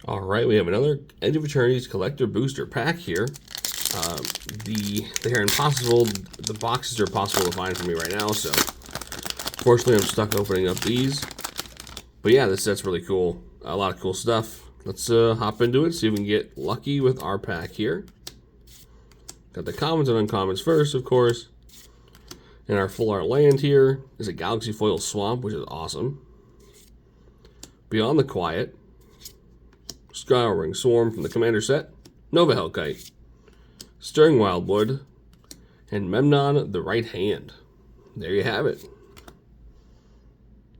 All right, we have another Edge of Eternities collector booster pack here. They're impossible. The boxes are impossible to find for me right now, so fortunately I'm stuck opening up these. But yeah, this set's really cool. A lot of cool stuff. Let's hop into it, see if we can get lucky with our pack here. Got the commons and uncommons first, of course. And our full art land here is a Galaxy Foil Swamp, which is awesome. Beyond the Quiet, Scouring Swarm from the Commander set, Nova Hellkite, Stirring Wildwood, and Memnon the Right Hand. There you have it.